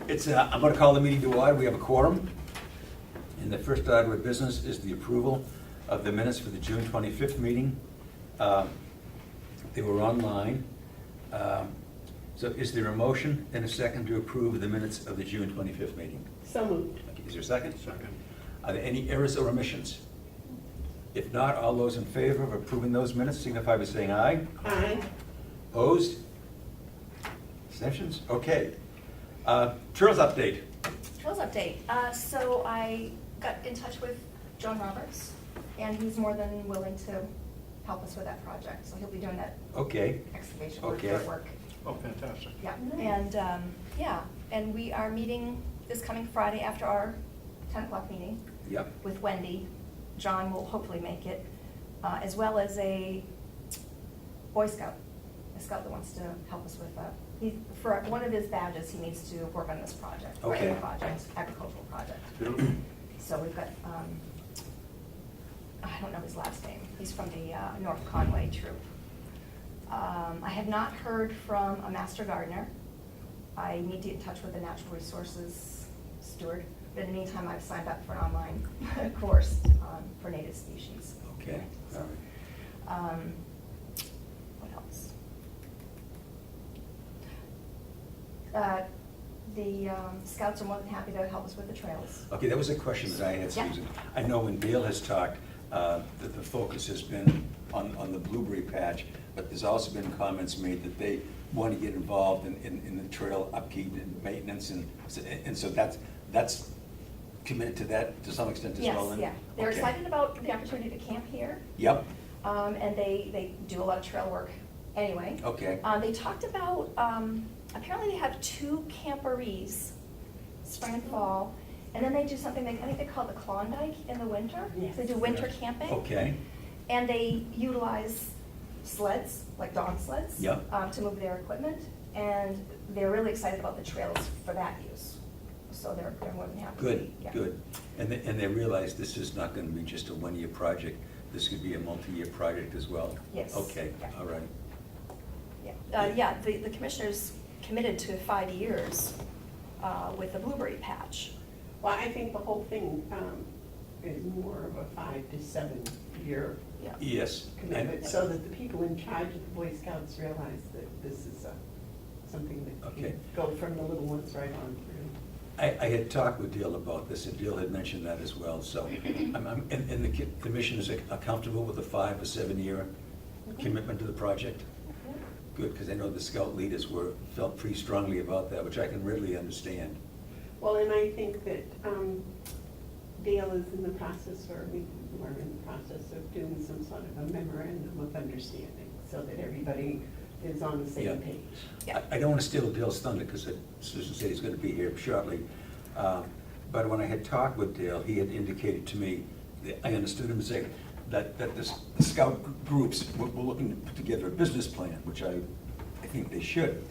I'm going to call the meeting to order. We have a quorum. And the first order of business is the approval of the minutes for the June 25th meeting. They were online. So is there a motion and a second to approve the minutes of the June 25th meeting? So moved. Okay, is there a second? Second. Are there any errors or omissions? If not, all those in favor of approving those minutes signify by saying aye. Aye. Opposed? Abstentions? Okay. Trails update. Trails update. So I got in touch with John Roberts, and he's more than willing to help us with that project. So he'll be doing that Okay. excavation work, Okay. dirt work. Oh, fantastic. Yeah, Nice. and we are meeting this coming Friday after our 10 o'clock meeting Yep. with Wendy. John will hopefully make it, as well as a Boy Scout, a scout that wants to help us with, for one of his badges, he needs to work on this project, Okay. writing project, agricultural project. So we've got, I don't know his last name, he's from the North Conway troop. I have not heard from a master gardener. I need to get in touch with the natural resources steward, but in the meantime, I've signed up for an online course for native species. Okay. So, All right. what else? The scouts are more than happy to help us with the trails. Okay, that was a question that I had, Yeah. Susan. I know when Dale has talked, that the focus has been on the blueberry patch, but there's also been comments made that they want to get involved in the trail upkeep and maintenance, and so that's committed to that to some extent as well? Yes, then? yeah. They're Okay. excited about the opportunity to camp here, Yep, and they do a lot of trail work anyway. okay. They talked about, apparently they have 2 camporees, spring and fall, and then they do something, I think they call it the Klondike in the winter. Yes. They do winter camping. Okay, And they utilize sleds, like dog sleds. Yep. To move their equipment, and they're really excited about the trails for that use. So they're more than happy. good, Yeah. good. And they realize this is not going to be just a one-year project. This could be a multi-year project as well? Yes. Okay, Yeah. all right. Yeah, the commissioners committed to 5 years with the blueberry patch. Well, I think the whole thing is more of a 5 to 7 year Yeah. Yes. commitment, so that the people in charge of the Boy Scouts realize that this is something that Okay. can go from the little ones right on through. I had talked with Dale about this, and Dale had mentioned that as well, so, and the commissioners are comfortable with a 5 or 7 year commitment to the project? Good, because I know the scout leaders felt pretty strongly about that, which I can readily understand. Well, and I think that Dale is in the process, or we are in the process of doing some sort of a memorandum of understanding, so that everybody is on the Yeah. same page. Yeah. I don't want to steal Dale's thunder, because Susan said he's going to be here shortly. But when I had talked with Dale, he had indicated to me, that I understood him to say that the scout groups were looking to put together a business plan, which I think they should,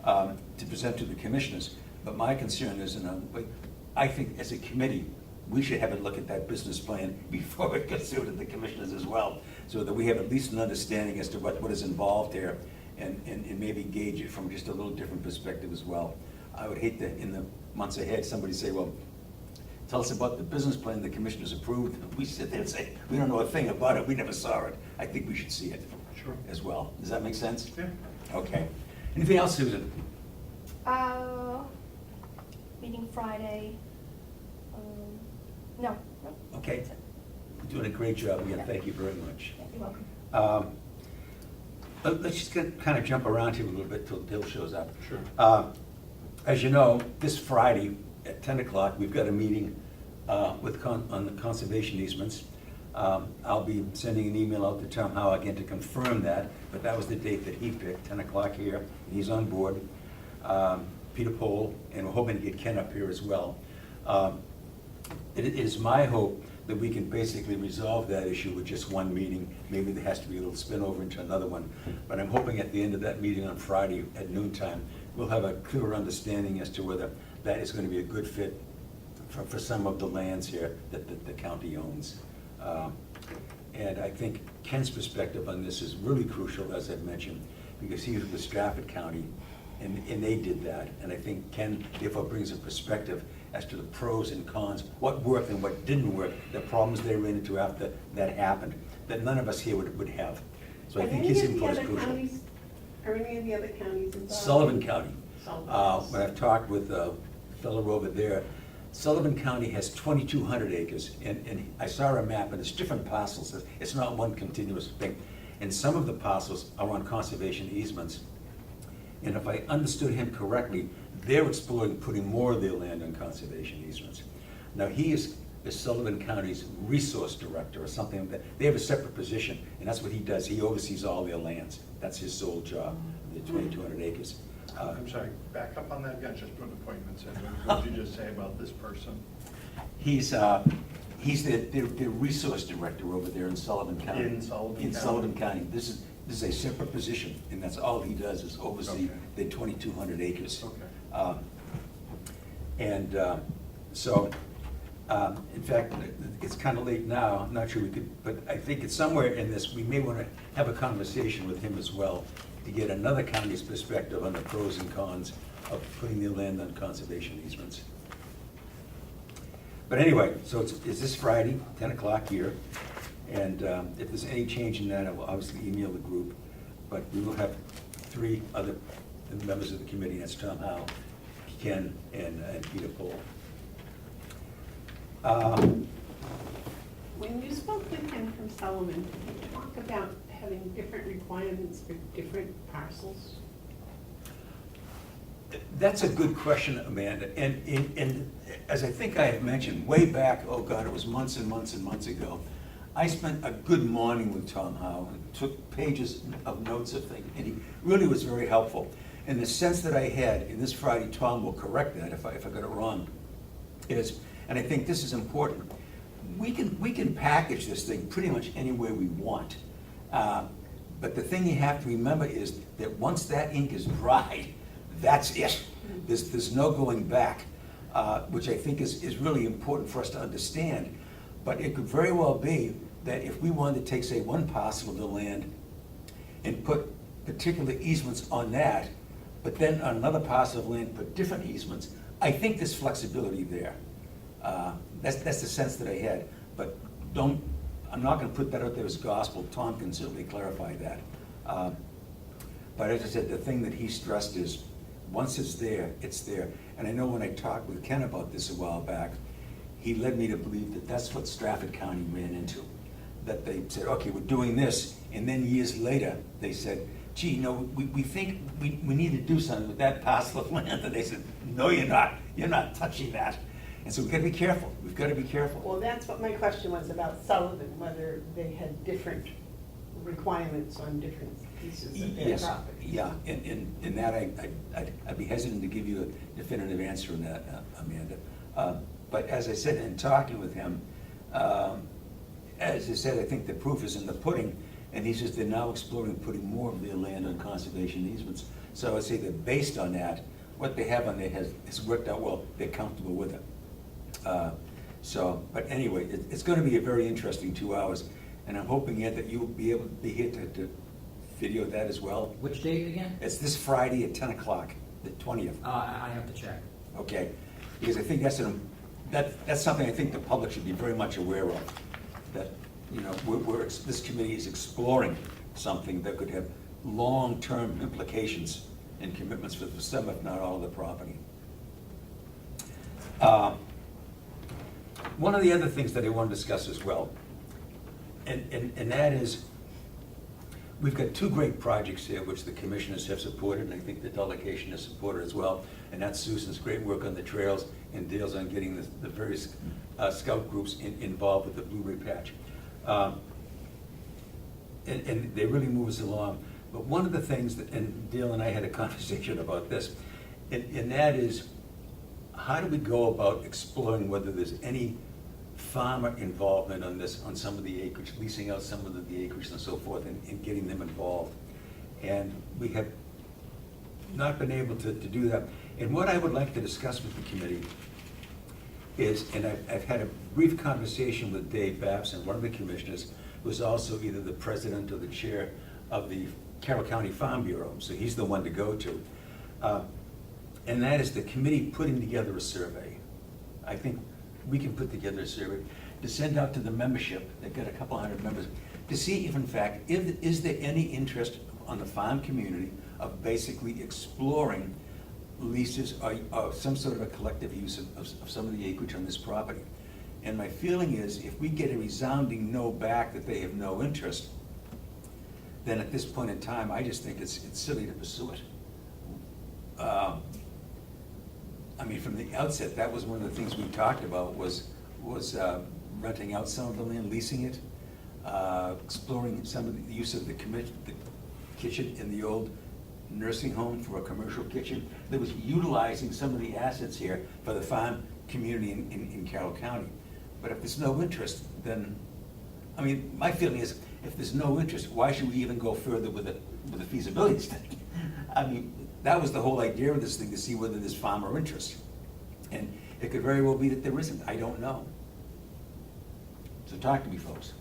to present to the commissioners. But my concern is, I think as a committee, we should have a look at that business plan before it gets through to the commissioners as well, so that we have at least an understanding as to what is involved here, and maybe gauge it from just a little different perspective as well. I would hate that in the months ahead, somebody say, well, tell us about the business plan the commissioners approved. We sit there and say, we don't know a thing about it, we never saw it. I think we should see it Sure. as well. Does that make sense? Yeah. Okay. Anything else, Susan? Meeting Friday. No. Okay. That's it. You're doing a great job again, Yeah. thank you very much. Yeah, you're welcome. Let's just kind of jump around here a little bit till Dale shows up. Sure. As you know, this Friday at 10 o'clock, we've got a meeting on the conservation easements. I'll be sending an email out to Tom Howe again to confirm that, but that was the date that he picked, 10 o'clock here, and he's on board. Peter Pohl, and we're hoping to get Ken up here as well. It is my hope that we can basically resolve that issue with just one meeting. Maybe there has to be a little spin over into another one. But I'm hoping at the end of that meeting on Friday at noontime, we'll have a clearer understanding as to whether that is going to be a good fit for some of the lands here that the county owns. And I think Ken's perspective on this is really crucial, as I've mentioned, because he was with Stratford County and they did that. And I think Ken therefore brings a perspective as to the pros and cons, what worked and what didn't work, the problems they ran into after that happened, that none of us here would have. So I think his input is crucial. Are any of the other counties involved? Sullivan County. Sullivan. When I've talked with a fellow over there, Sullivan County has 2,200 acres, and I saw a map, and it's different parcels. It's not one continuous thing. And some of the parcels are on conservation easements. And if I understood him correctly, they're exploring putting more of their land on conservation easements. Now, he is Sullivan County's resource director or something like that. They have a separate position, and that's what he does. He oversees all their lands. That's his sole job, the 2,200 acres. I'm sorry, back up on that again, just put appointments in. What did you just say about this person? He's the resource director over there in Sullivan County. In Sullivan County? In Sullivan County. This is a separate position, and that's all he does is oversee Okay. the 2,200 acres. Okay. In fact, it's kind of late now, I'm not sure we could, but I think it's somewhere in this, we may want to have a conversation with him as well to get another county's perspective on the pros and cons of putting their land on conservation easements. But anyway, so it's this Friday, 10 o'clock here, and if there's any change in that, I will obviously email the group, but we will have 3 other members of the committee, that's Tom Howe, Ken, and Peter Pohl. When you spoke with him from Sullivan, did you talk about having different requirements for different parcels? That's a good question, Amanda, and as I think I had mentioned, way back, oh God, it was months and months and months ago, I spent a good morning with Tom Howe, and took pages of notes of things, and he really was very helpful. And the sense that I had, and this Friday, Tom will correct that if I got it wrong, is, and I think this is important, we can package this thing pretty much any way we want. But the thing you have to remember is that once that ink is dried, that's it. There's no going back, which I think is really important for us to understand. But it could very well be that if we wanted to take, say, one parcel of the land and put particular easements on that, but then on another parcel of land, put different easements, I think there's flexibility there. That's the sense that I had. But I'm not gonna put that out there as gospel. Tom can certainly clarify that. But as I said, the thing that he stressed is, once it's there, it's there. And I know when I talked with Ken about this a while back, he led me to believe that that's what Stratford County ran into. That they said, okay, we're doing this, and then years later, they said, gee, you know, we think we need to do something with that parcel of land. And they said, no, you're not touching that. And so we've got to be careful. We've got to be careful. Well, that's what my question was about Sullivan, whether they had different requirements on different pieces of their Yes, property. yeah, in that I'd be hesitant to give you a definitive answer on that, Amanda. But as I said, in talking with him, as I said, I think the proof is in the pudding, and he says they're now exploring putting more of their land on conservation easements. So I'd say that based on that, what they have on there has worked out well. They're comfortable with it. But anyway, it's going to be a very interesting 2 hours, and I'm hoping, Ed, that you'll be able to be here to video that as well. Which date again? It's this Friday at 10 o'clock, the 20th. I have to check. Okay, because I think that's something I think the public should be very much aware of. That, you know, this committee is exploring something that could have long-term implications and commitments for some, if not all, of the property. One of the other things that I want to discuss as well, and that is, we've got 2 great projects here which the commissioners have supported, and I think the delegation has supported as well, and that's Susan's great work on the trails and Dale's on getting the various scout groups involved with the Blueberry Patch. And they really move us along. But one of the things that, and Dale and I had a conversation about this, and that is, how do we go about exploring whether there's any farmer involvement on this, on some of the acreage, leasing out some of the acreage and so forth, and getting them involved. And we have not been able to do that. And what I would like to discuss with the committee is, and I've had a brief conversation with Dave Babson, one of the commissioners, who's also either the president or the chair of the Carroll County Farm Bureau, so he's the one to go to. And that is the committee putting together a survey. I think we can put together a survey to send out to the membership, they've got a couple hundred members, to see if in fact, is there any interest on the farm community of basically exploring leases or some sort of a collective use of some of the acreage on this property. And my feeling is, if we get a resounding no back that they have no interest, then at this point in time, I just think it's silly to pursue it. I mean, from the outset, that was one of the things we talked about, was renting out some of the land, leasing it, exploring some of the use of the kitchen in the old nursing home for a commercial kitchen. That was utilizing some of the assets here for the farm community in Carroll County. But if there's no interest, then, I mean, my feeling is, if there's no interest, why should we even go further with a feasibility study? I mean, that was the whole idea of this thing, to see whether there's farmer interest. And it could very well be that there isn't, I don't know. So talk to me, folks.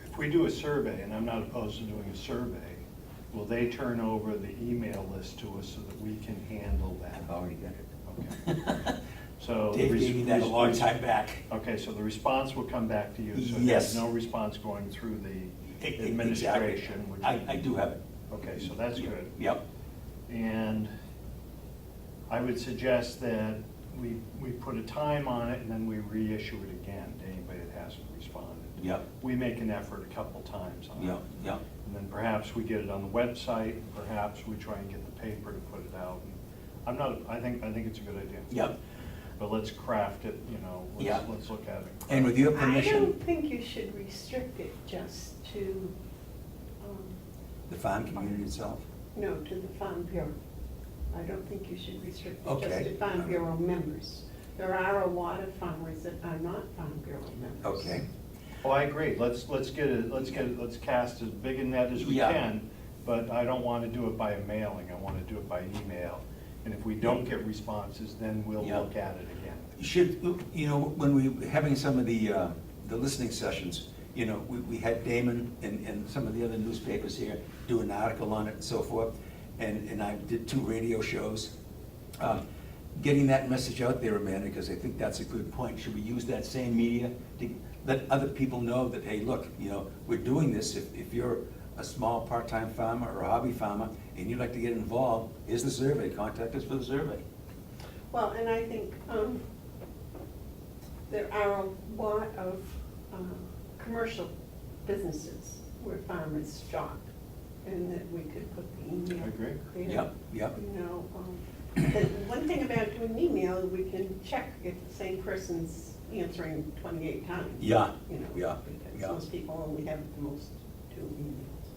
If we do a survey, and I'm not opposed to doing a survey, will they turn over the email list to us so that we can handle that? I've already got it. Okay. So Dave gave me that a long time back. Okay, so the response will come back to you. So Yes. there's no response going through the Exactly. administration. Which I do have it. Okay, so that's good. Yep. And I would suggest that we put a time on it and then we reissue it again to anybody that hasn't responded. Yep. We make an effort a couple times on it. Yep, yep. And then perhaps we get it on the website, perhaps we try and get the paper to put it out. I think it's a good idea. Yep. But let's craft it, Yeah. let's look at it. And with your I permission, don't think you should restrict it just to, the farm community itself? no, to the Farm Bureau. I don't think you should restrict it just Okay. to Farm Bureau members. There are a lot of farmers that are not Farm Bureau members. Okay. Oh, I agree, let's cast as big a net as we Yeah. can, but I don't want to do it by a mailing, I want to do it by email. And if we don't get responses, then we'll Yeah. look at it again. Should, when we were having some of the listening sessions, we had Damon and some of the other newspapers here do an article on it and so forth, and I did 2 radio shows. Getting that message out there, Amanda, because I think that's a good point. Should we use that same media to let other people know that, hey, look, we're doing this. If you're a small part-time farmer or a hobby farmer and you'd like to get involved, here's the survey, contact us for the survey. Well, and I think there are a lot of commercial businesses where farmers shop, and that we could put the email. I agree. there. Yep, yep. The one thing about doing email, we can check if the same person's answering 28 times. Yeah, You know, yeah, because yeah. most people only have the most 2 emails.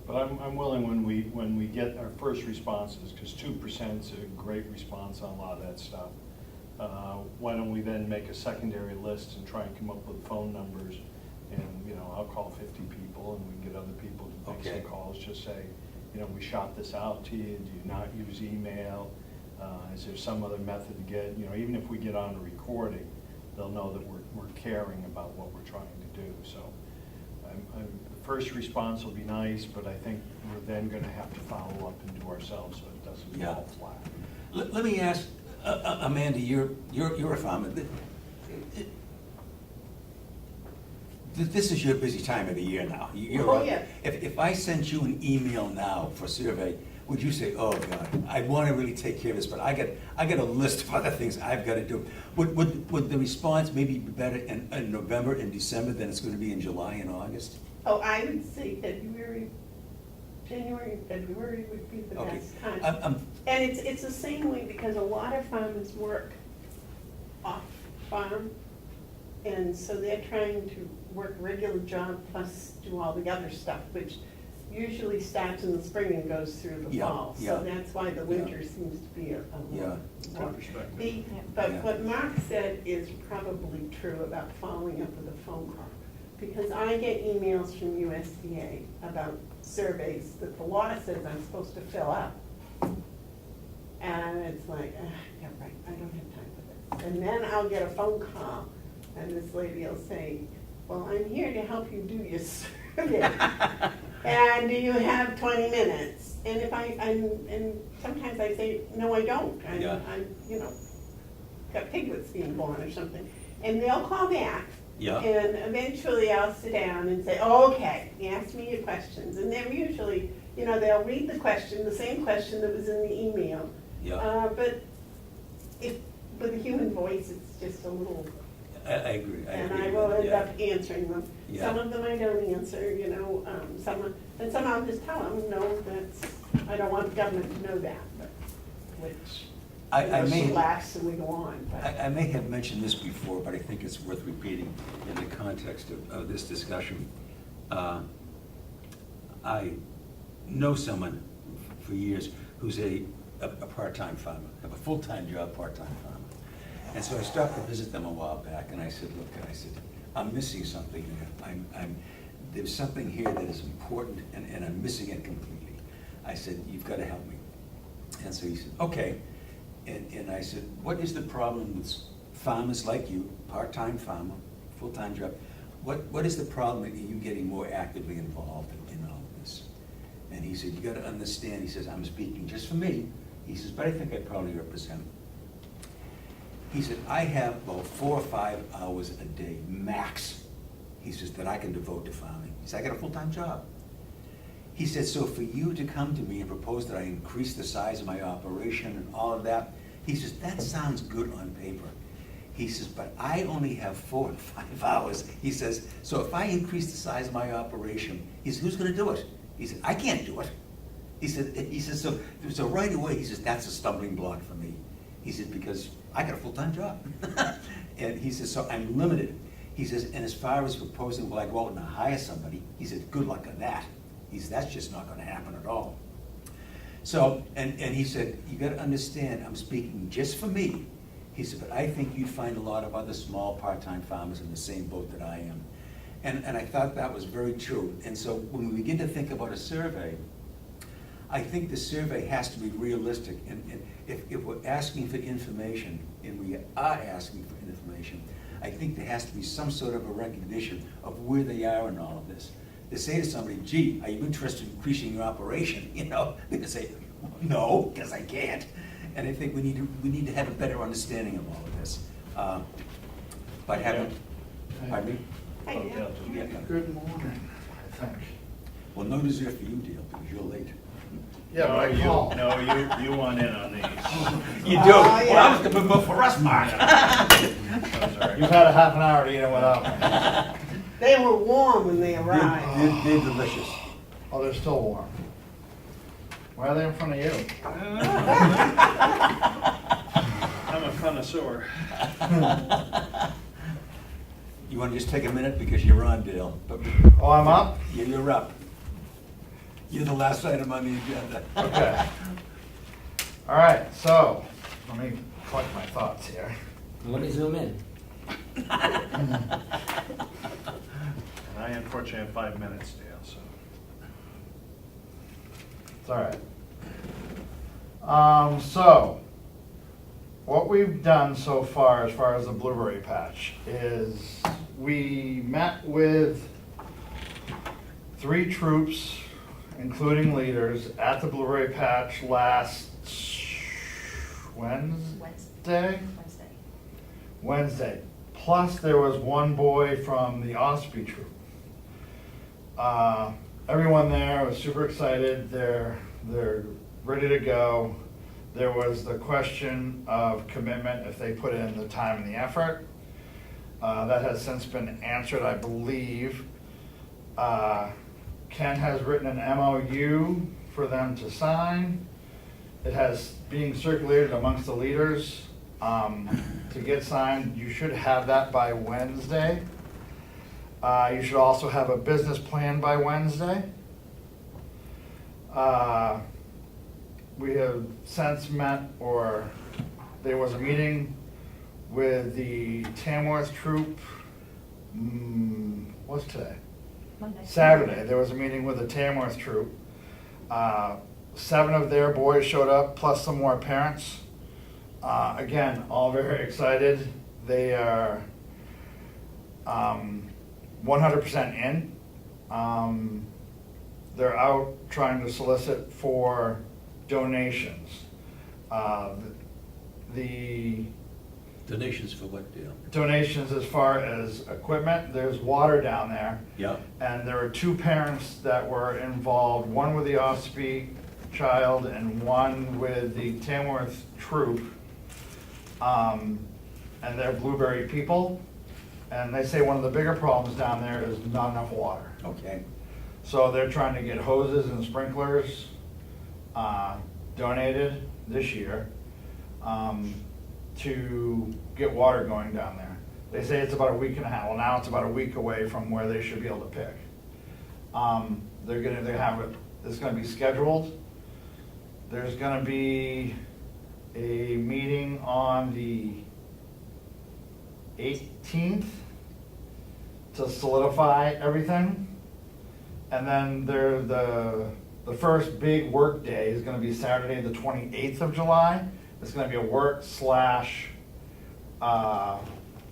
But I'm willing when we get our first responses, because 2% is a great response on a lot of that stuff. Why don't we then make a secondary list and try and come up with phone numbers, and I'll call 50 people, and we can get other people to make Okay. some calls. Just say, we shot this out to you. Do you not use email? Is there some other method to get? Even if we get on a recording, they'll know that we're caring about what we're trying to do. So, the first response will be nice, but I think we're then going to have to follow up and do ourselves so it doesn't Yeah. fall flat. Let me ask, Amanda, you're a farmer. This is your busy time of the year now. Oh, yeah. If I sent you an email now for survey, would you say, oh, God, I want to really take care of this, but I got a list of other things I've got to do. Would the response maybe be better in November and December than it's going to be in July and August? Oh, I would say January and February would be the Okay. best time. I'm- And it's the same way, because a lot of farmers work off farm, and so they're trying to work a regular job plus do all the other stuff, which usually starts in the spring and goes through the Yeah, fall. yeah. So that's why the winter seems to be a Yeah. more. Good perspective. The- Yeah. But Yeah. what Mark said is probably true about following up with a phone call. Because I get emails from USDA about surveys that the law says I'm supposed to fill out. And it's like, yeah, right, I don't have time for this. And then I'll get a phone call, and this lady will say, well, I'm here to help you do your survey. And do you have 20 minutes? And if and sometimes I say, no, I don't. Yeah. I'm, got piglets being born or something. And they'll call back. Yeah. And eventually I'll sit down and say, oh, okay, ask me your questions. And they're usually, they'll read the question, the same question that was in the email. Yeah. But with a human voice, it's just a little, I agree. and I will end yeah. up answering them. Yeah. Some of them I don't answer, some I'll just tell them, no, I don't want the government to know that, but, which, I may- she laughs and we go on. But I may have mentioned this before, but I think it's worth repeating in the context of this discussion. I know someone for years who's a part-time farmer, have a full-time job, part-time farmer. And so I stopped to visit them a while back, and I said, look, I'm missing something here. There's something here that is important, and I'm missing it completely. I said, you've got to help me. And so he said, okay. And I said, what is the problem with farmers like you, part-time farmer, full-time job? What is the problem that you getting more actively involved in all of this? And he said, you got to understand, he says, I'm speaking just for me. He says, but I think I probably represent. He said, I have about 4 or 5 hours a day, max, he says, that I can devote to farming. He said, I got a full-time job. He said, so for you to come to me and propose that I increase the size of my operation and all of that, he says, that sounds good on paper. He says, but I only have 4 or 5 hours. He says, so if I increase the size of my operation, he says, who's gonna do it? He said, I can't do it. He said, so right away, he says, that's a stumbling block for me. He said, because I got a full-time job. And he says, so I'm limited. He says, and as far as proposing, will I go out and hire somebody? He said, good luck on that. He said, that's just not gonna happen at all. So, and he said, you gotta understand, I'm speaking just for me. He said, but I think you'd find a lot of other small part-time farmers in the same boat that I am. And I thought that was very true. And so when we begin to think about a survey, I think the survey has to be realistic. And if we're asking for information, and we are asking for information, I think there has to be some sort of a recognition of where they are in all of this. To say to somebody, gee, are you interested in increasing your operation? They're gonna say, no, because I can't. And I think we need to have a better understanding of all of this. But having, pardon me? Hi, Dale. Yeah. Good morning, I think. Well, no dessert for you, Dale, because you're late. Yeah, but I called. No, you want in on these. You do? Oh, yeah. Well, I was gonna vote for us, Mark. I'm sorry. You've had a half an hour to eat it without me. They were warm when they arrived. They're delicious. Oh, they're still warm. Why are they in front of you? I'm a connoisseur. You want to just take a minute because you're on, Dale? But Oh, I'm up? yeah, you're up. You're the last item on the agenda. Okay. All right, so, let me collect my thoughts here. Let me zoom in. And I unfortunately have 5 minutes, Dale, so. It's all right. So, what we've done so far as the blueberry patch is we met with 3 troops, including leaders, at the blueberry patch last Wednesday. Plus there was one boy from the Ossipee troop. Everyone there was super excited. They're ready to go. There was the question of commitment if they put in the time and the effort. That has since been answered, I believe. Ken has written an MOU for them to sign. It has being circulated amongst the leaders to get signed. You should have that by Wednesday. You should also have a business plan by Wednesday. We have since met, or there was a meeting with the Tamworth troop. What's today? Monday. Saturday. There was a meeting with the Tamworth troop. 7 of their boys showed up, plus some more parents. Again, all very excited. They are 100% in. they're out trying to solicit for donations. The Donations for what, Dale? donations as far as equipment, there's water down there. Yeah. And there are two parents that were involved, one with the Ossipee child and one with the Tamworth troop. And they're Blueberry people. And they say one of the bigger problems down there is not enough water. Okay. So they're trying to get hoses and sprinklers donated this year to get water going down there. They say it's about a week and a half. Well, now it's about a week away from where they should be able to pick. They have it. It's going to be scheduled. There's going to be a meeting on the 18th to solidify everything. And then the first big work day is going to be Saturday, the 28th of July. It's going to be a work /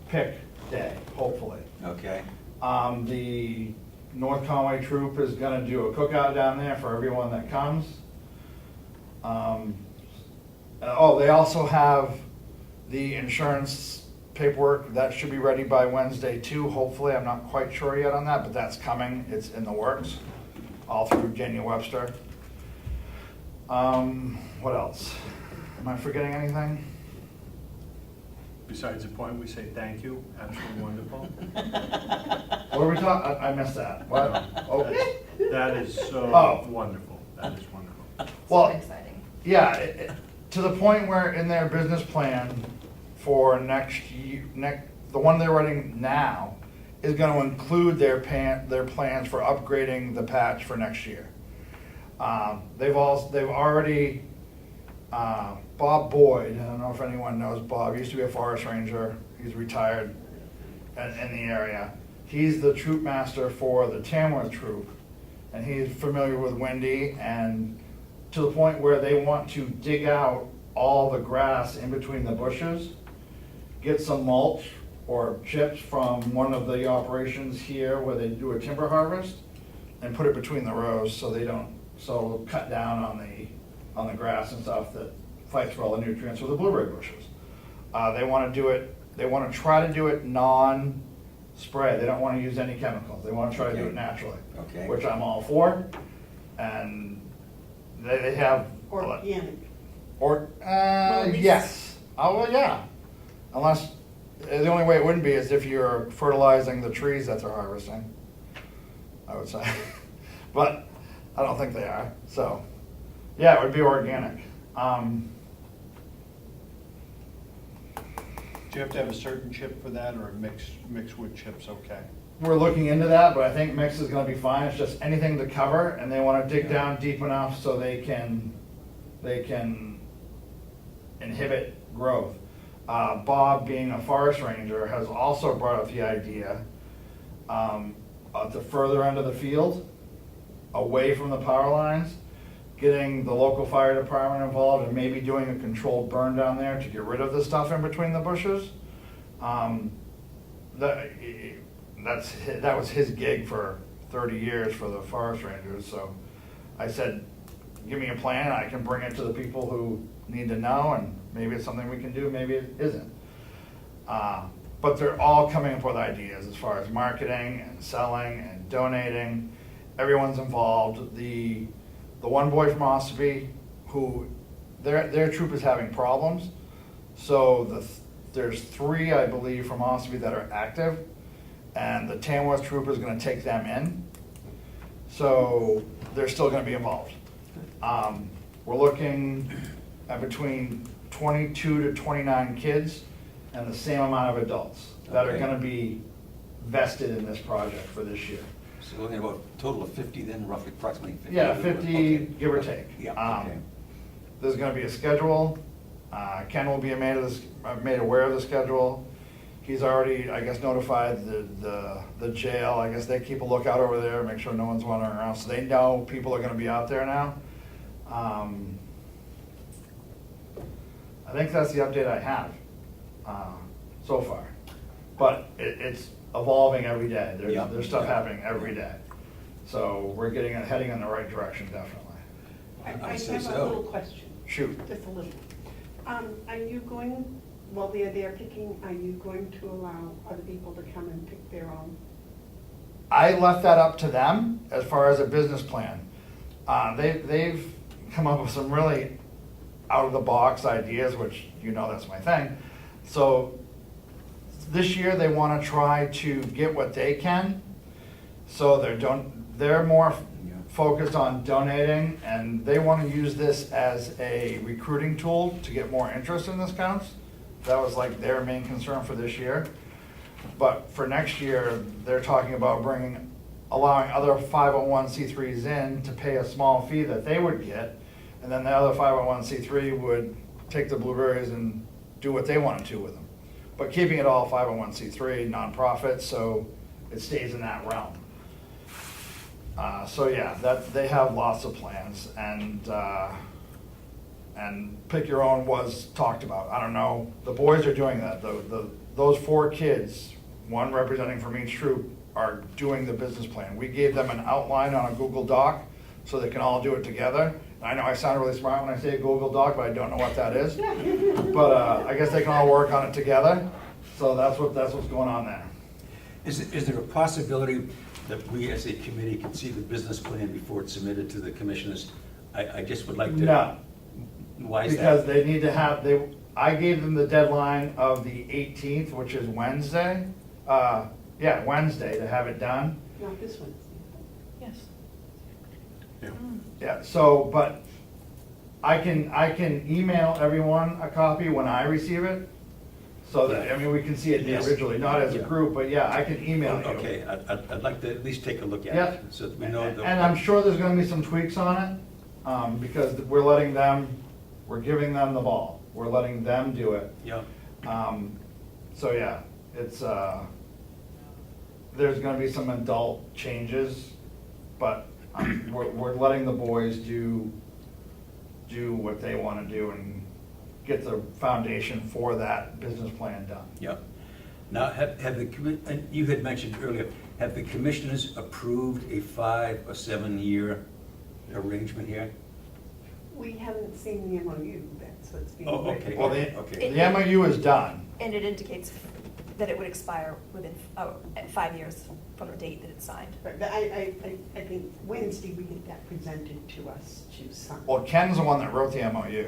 pick day, hopefully. Okay. The North Conway troop is going to do a cookout down there for everyone that comes. They also have the insurance paperwork. That should be ready by Wednesday too, hopefully. I'm not quite sure yet on that, but that's coming. It's in the works, all through Virginia Webster. What else? Am I forgetting anything? Besides the point, we say thank you, absolutely wonderful. What are we talking? I missed that. What? Oh, That is so Oh. wonderful, that is wonderful. well, So exciting. yeah, to the point where in their business plan for next year, the one they're running now is going to include their plans for upgrading the patch for next year. They've already, Bob Boyd, I don't know if anyone knows Bob, he used to be a forest ranger, he's retired in the area. He's the troop master for the Tamworth troop, and he's familiar with Wendy, and to the point where they want to dig out all the grass in between the bushes, get some mulch or chips from one of the operations here where they do a timber harvest, and put it between the rows so it'll cut down on the grass and stuff that fights for all the nutrients for the blueberry bushes. They want to try to do it non-spray. They don't want to use any chemicals. They want to try to do it naturally, Okay. which I'm all for. And they have Organic. at least- yes. Oh, well, yeah. Unless, the only way it wouldn't be is if you're fertilizing the trees that they're harvesting, I would say. But I don't think they are. So, yeah, it would be organic. Do you have to have a certain chip for that, or a mixed wood chip's okay? We're looking into that, but I think mix is gonna be fine. It's just anything to cover, and they wanna dig down deep enough so they can inhibit growth. Bob, being a forest ranger, has also brought up the idea at the further end of the field, away from the power lines, getting the local fire department involved and maybe doing a controlled burn down there to get rid of the stuff in between the bushes. That was his gig for 30 years for the forest rangers, so I said, give me a plan, I can bring it to the people who need to know, and maybe it's something we can do, maybe it isn't. But they're all coming up with ideas as far as marketing and selling and donating. Everyone's involved. The one boy from Ossipee, who their troop is having problems, so there's 3, I believe, from Ossipee that are active, and the Tamworth troop is going to take them in. So they're still going to be involved. We're looking at between 22 to 29 kids and the same amount of adults that are Okay. going to be vested in this project for this year. So we're looking at about a total of 50 then, roughly approximately 50? Yeah, 50, Okay. give or take. Yeah, okay. There's gonna be a schedule. Ken will be made aware of the schedule. He's already, I guess, notified the jail. I guess they keep a lookout over there, make sure no one's wandering around, so they know people are gonna be out there now. I think that's the update I have so far. But it's evolving every day. Yeah. There's stuff happening every day. So we're heading in the right direction, definitely. I I'd say have a so. little question. Shoot. Just a little. Are you going, while they're there picking, are you going to allow other people to come and pick their own? I left that up to them as far as a business plan. They've come up with some really out-of-the-box ideas, which you know that's my thing. So this year, they want to try to get what they can. So they're more focused on donating, and they want to use this as a recruiting tool to get more interest in this counts. That was like their main concern for this year. But for next year, they're talking about allowing other 501c3s in to pay a small fee that they would get, and then the other 501c3 would take the blueberries and do what they wanted to with them. But keeping it all 501c3 nonprofit, so it stays in that realm. So yeah, they have lots of plans, and pick your own was talked about. I don't know, the boys are doing that. Those 4 kids, one representing from each troop, are doing the business plan. We gave them an outline on a Google Doc so they can all do it together. I know I sound really smart when I say Google Doc, but I don't know what that is. But I guess they can all work on it together. So that's what's going on there. Is there a possibility that we as a committee can see the business plan before it's submitted to the commissioners? I just would like to. No. Why is that? Because they need to have, I gave them the deadline of the 18th, which is Wednesday. Wednesday to have it done. Not this Wednesday. Yes. Yeah, so, but I can email everyone a copy when I receive it. So that, I mean, we can see it Yes. individually, not as a Yeah. group, but yeah, I can email you. Okay, I'd like to at least take a look at Yeah. it, so that we know. And I'm sure there's gonna be some tweaks on it, because we're giving them the ball. We're letting them do it. Yeah, So yeah, it's, there's gonna be some adult changes, but we're letting the boys do what they wanna do and get the foundation for that business plan done. yeah. Now, have the, and you had mentioned earlier, have the commissioners approved a 5 or 7 year arrangement here? We haven't seen the MOU, that's what's being Oh, written. okay, Well, okay. The MOU is done. And it indicates that it would expire within 5 years from the date that it's signed. But I think Wednesday we get that presented to us to sign. Well, Ken's the one that wrote the MOU,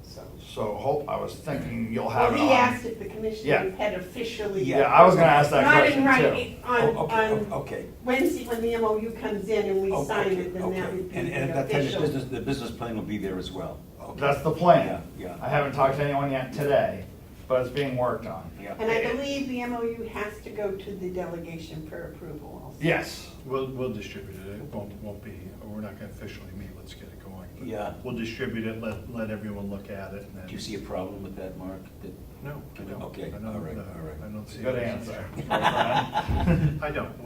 So. so I was thinking you'll Well, have it he on. asked if the Yeah. commissioner had officially. Yeah, I was gonna ask that Not question in too. writing, Oh, okay, on okay. Wednesday when the MOU comes in and we Oh, sign okay, it, then okay. that would be And at the that time, official. the business plan will be there as well? Okay. That's the plan. Yeah, yeah. I haven't talked to anyone yet today, but it's being worked on. Yeah. And I believe the MOU has to go to the delegation for approval also. Yes. We'll distribute it. It won't be, we're not gonna officially meet, let's get it going. But Yeah. We'll distribute it, let everyone look at it. And then- Do you see a problem with that, Mark? No, I don't. Okay, I don't, all right, all right. I don't see. Good it. answer. I don't.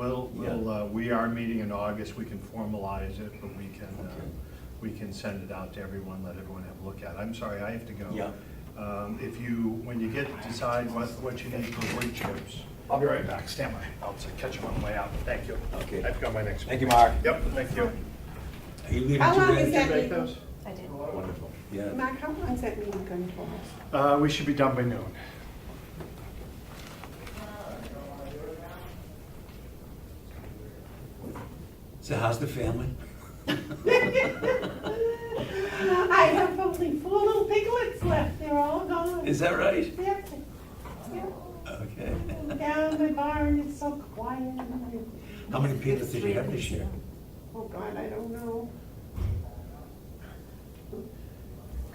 We are meeting in August. We can formalize it, but we can send it out to everyone, let everyone have a look at it. I'm sorry, I have to go. Yeah. When you decide what you need for wood chips, I'll be right back. Stand by. I'll catch them on the way out. Thank you. Okay. I've got my next one. Thank you, Mark. Yep, thank you. Are you leaving How long today? is that Make meeting? those? I did. Wonderful. Yeah. Mark, how long is that meeting going to last? We should be done by noon. So how's the family? I have only 4 little piglets left, they're all gone. Is that right? Yep, yep. Okay. Down my barn, it's so quiet. How many people did you have this year? Oh, God, I don't know.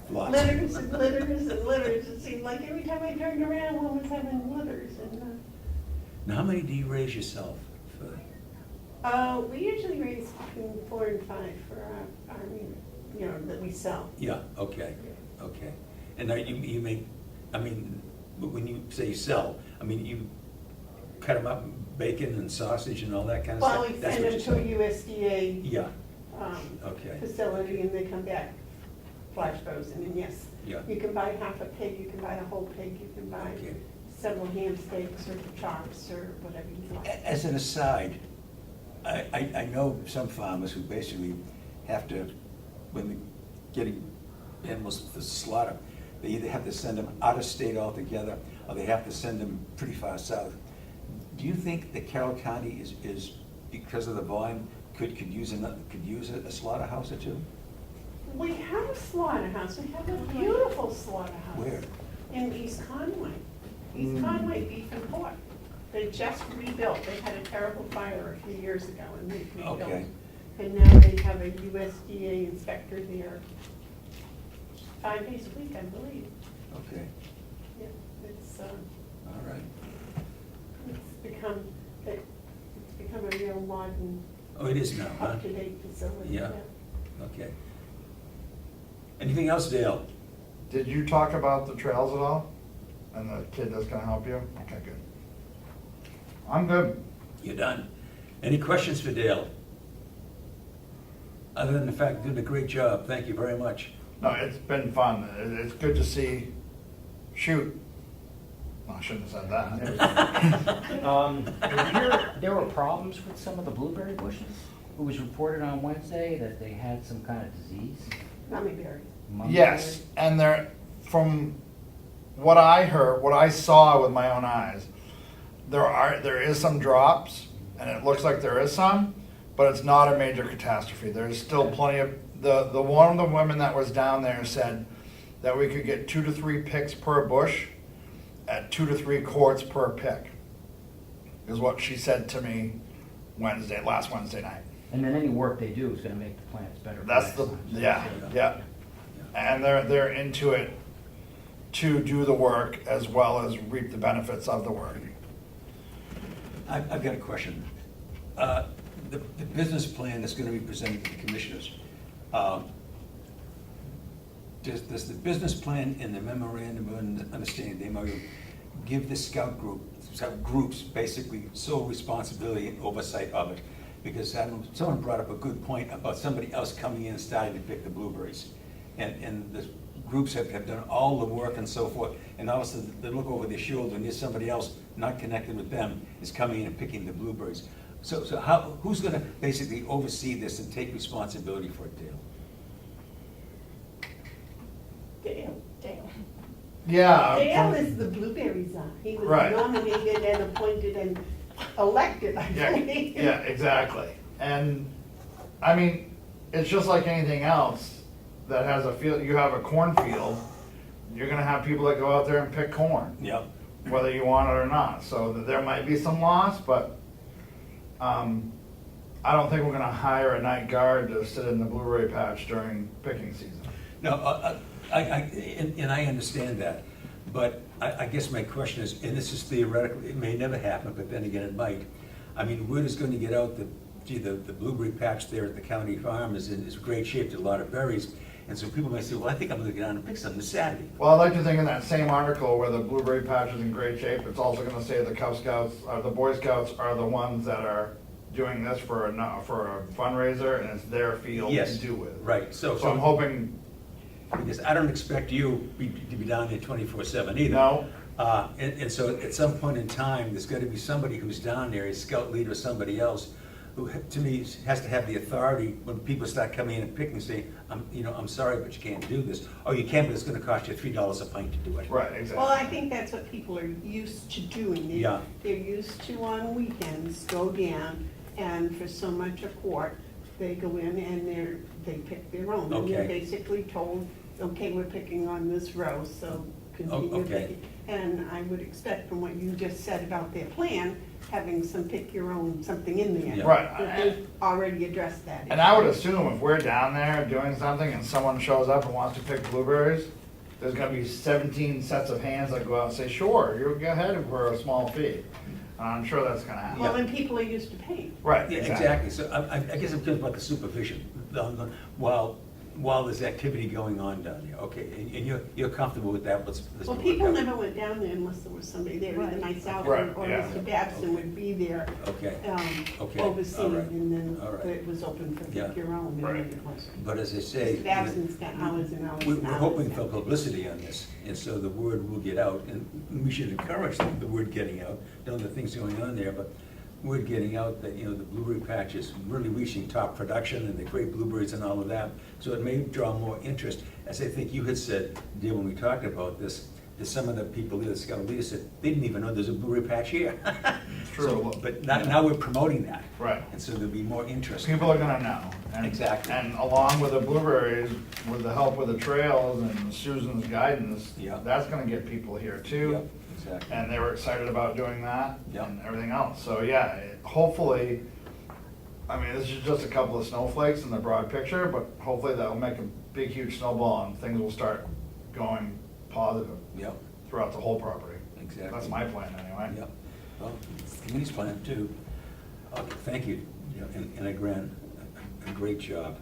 Lots. Litters and litters and litters. It seemed like every time I turned around, one was having litters. And Now, how many do you raise yourself? we usually raise between 4 and 5 for our that we sell. Yeah, okay, okay. And now you make, I mean, when you say sell, I mean, you cut them up, bacon and sausage and all that kind of stuff? Well, we That's send what them you to a sell? USDA Yeah, okay. facility and they come back flash frozen. And yes, Yeah. you can buy half a pig, you can buy a whole pig, you can buy several ham steaks or chops or whatever you like. As an aside, I know some farmers who basically have to, when they're getting animals to slaughter, they either have to send them out of state altogether, or they have to send them pretty far south. Do you think that Carroll County is because of the volume, could use a slaughterhouse or two? We have a slaughterhouse, we have a beautiful slaughterhouse. Where? In East Conway. East Conway Beef and Pork. They just rebuilt, they had a terrible fire a few years ago and they rebuilt. Okay. And now they have a USDA inspector there 5 days a week, I believe. Okay, Yeah, it's, all right. it's become a real modern, Oh, it is now, huh? up-to-date facility. Yeah. Okay. Anything else, Dale? Did you talk about the trails at all? And the kid that's gonna help you? Okay, good. I'm good. You're done. Any questions for Dale? Other than the fact you did a great job, thank you very much. No, it's been fun. It's good to see, shoot. Well, I shouldn't have said that. There were problems with some of the blueberry bushes. It was reported on Wednesday that they had some kind of disease. Mummy berries. Yes, and from what I heard, what I saw with my own eyes, there is some drops, and it looks like there is some, but it's not a major catastrophe. There's still plenty of, the one of the women that was down there said that we could get 2 to 3 picks per bush at 2 to 3 quarts per pick, is what she said to me last Wednesday night. And then any work they do is gonna make the plants better. for That's next the, time. yeah. And they're into it to do the work as well as reap the benefits of the work. I've got a question. The business plan that's going to be presented to the commissioners, does the business plan and the memorandum of understanding, the MOU, give the scout groups basically sole responsibility and oversight of it? Because someone brought up a good point about somebody else coming in and starting to pick the blueberries. And the groups have done all the work and so forth, and all of a sudden they look over their shoulder and there's somebody else not connected with them is coming in and picking the blueberries. So who's gonna basically oversee this and take responsibility for it, Dale? Dale. Yeah. Dale is the blueberry czar. He was Right. nominated and appointed and elected, I Yeah, believe. yeah, exactly. And, I mean, it's just like anything else that has a field, you have a cornfield, you're gonna have people that go out there and pick corn, Yep. whether you want it or not. So there might be some loss, but I don't think we're gonna hire a night guard to sit in the blueberry patch during picking season. No, and I understand that, but I guess my question is, and this is theoretical, it may never happen, but then again, it might. I mean, word is going to get out that, gee, the blueberry patch there at the county farm is in great shape, there's a lot of berries, and so people may say, well, I think I'm gonna get down and pick some this Saturday. Well, I'd like to think in that same article where the blueberry patch is in great shape, it's also gonna say the Cub Scouts, or the Boy Scouts are the ones that are doing this for a fundraiser, and it's their field Yes, to do with. right, So I'm hoping, because I don't expect you to be down there 24/7 either. no, And so at some point in time, there's got to be somebody who's down there, a scout leader or somebody else, who, to me, has to have the authority when people start coming in and picking, say, I'm sorry, but you can't do this. Or you can, but it's going to cost you $3 a pint to do it. right, Well, I exactly. think that's what people are used to doing. Yeah. They're used to on weekends go down and for so much a quart, they go in and they pick their own. And they're Okay. basically told, okay, we're picking on this row, so continue okay. picking. And I would expect from what you just said about their plan, having some pick your own, something in there. Yeah. Right. That they've already addressed that. And I would assume if we're down there doing something and someone shows up and wants to pick blueberries, there's gonna be 17 sets of hands that go out and say, sure, you go ahead for a small fee. And I'm sure that's gonna happen. Well, and people are used to paying. Right, Yeah, exactly. So I guess I'm curious about the supervision, while there's activity going on down there. Okay, and you're comfortable with that? Let's Well, work people out. never went down there unless there was somebody there, either Right. myself Right, or yeah. Mr. Babson would be there, Okay, Okay, overseeing, all right, and then all right. it was open for Yeah. pick your own. and Right. then it wasn't. but as I say, Mr. Babson's got hours and hours we're and hours. hoping for publicity on this, and so the word will get out, and we should encourage the word getting out, know the things going on there, but word getting out that, the blueberry patch is really reaching top production and the great blueberries and all of that. So it may draw more interest. As I think you had said, Dale, when we talked about this, that some of the people there, the scout leaders said, they didn't even know there's a blueberry patch here. True. So, but now we're promoting that. Right. And so there'll be more interest. People are gonna know. And- Exactly. And along with the blueberries, with the help with the trails and Susan's guidance, Yeah. that's gonna get people here too. Yep, exactly. And they were excited about doing that Yep. and everything else. So yeah, hopefully, I mean, this is just a couple of snowflakes in the broad picture, but hopefully that'll make a big, huge snowball and things will start going positive Yep, throughout the whole property. exactly. That's my plan anyway. Yep. Well, it's the committee's plan too. Okay, thank you, and again, a great job.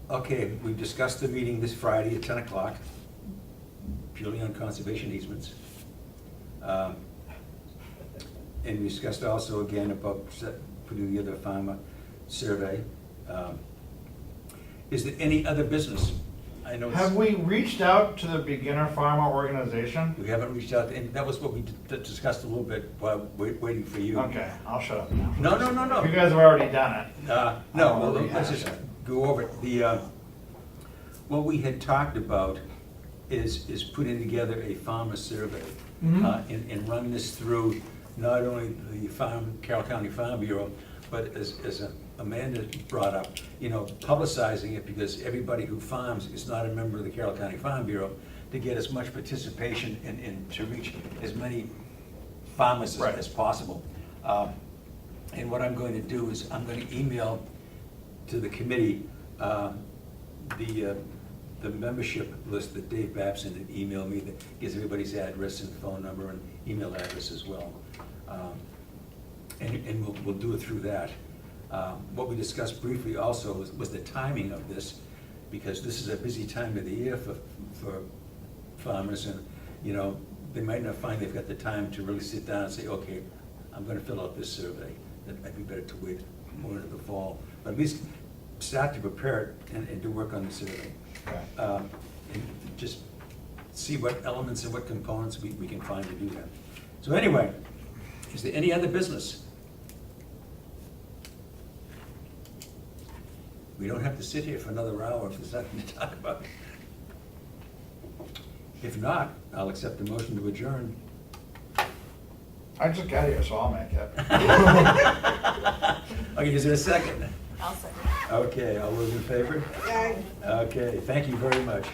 Okay, we've discussed the meeting this Friday at 10 o'clock, purely on conservation easements. And we discussed also again about putting together a farmer survey. Is there any other business? I know it's- Have we reached out to the beginner farmer organization? We haven't reached out, and that was what we discussed a little bit while waiting for you. Okay, I'll shut up now. No. You guys have already done it. No, well, let's just go over it. What we had talked about is putting together a farmer survey. Mhm. And run this through not only the Carroll County Farm Bureau, but as Amanda brought up, publicizing it, because everybody who farms is not a member of the Carroll County Farm Bureau, to get as much participation and to reach as many farmers Right. as possible. And what I'm going to do is I'm going to email to the committee the membership list that Dave Babson had emailed me, that gives everybody's address and phone number and email address as well. And we'll do it through that. What we discussed briefly also was the timing of this, because this is a busy time of the year for farmers, and they might not find they've got the time to really sit down and say, okay, I'm going to fill out this survey. That might be better to wait more into the fall, but at least start to prepare it and to work on the survey. And just see what elements and what components we can find to do that. So anyway, is there any other business? We don't have to sit here for another hour if there's nothing to talk about. If not, I'll accept the motion to adjourn. I just got here, so I'll make it. Okay, is there a second? I'll second. Okay, all those in favor? Aye. Okay, thank you very much.